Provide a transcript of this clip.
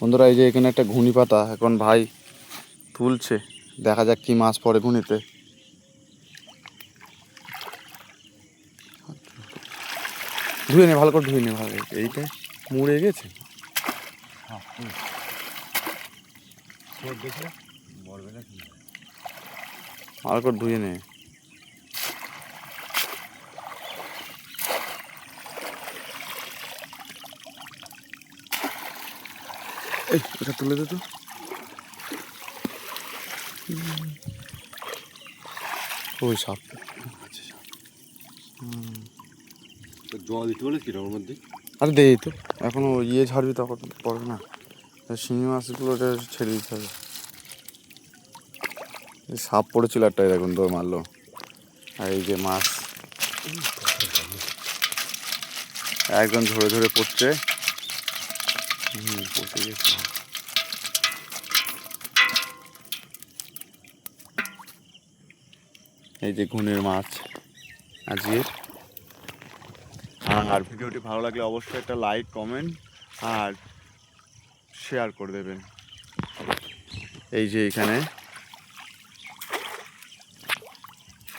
বন্ধুরা এই যে এখানে একটা ঘুনি পাতা এখন ভাই তুলছে, দেখা যাক কি মাছ পড়ে ঘুনিতে। ধুয়ে নে ভালো করে, ধুয়ে নে ভালো, এইটা মুড়ে গেছে। ভালো করে ধুয়ে নে। এই ওটা তুলে দে তো। ওই সাপ জল দিতে বলে কিরকম মধ্যে? আরে দে তো, এখনো ইয়ে ছাড়বি তখন পড়বে না। শিঙি মাছগুলো ওটা ছেড়ে দিতে হবে। সাপ পড়েছিল একটাই, দেখুন দৌড় মারলো। আর এই যে মাছ একদম ধরে ধরে পড়ছে। পড়তে গেছে। এই যে ঘুনের মাছ আজকের। আর ভিডিওটি ভালো লাগলে অবশ্যই একটা লাইক, কমেন্ট আর শেয়ার করে দেবেন। এই যে এখানে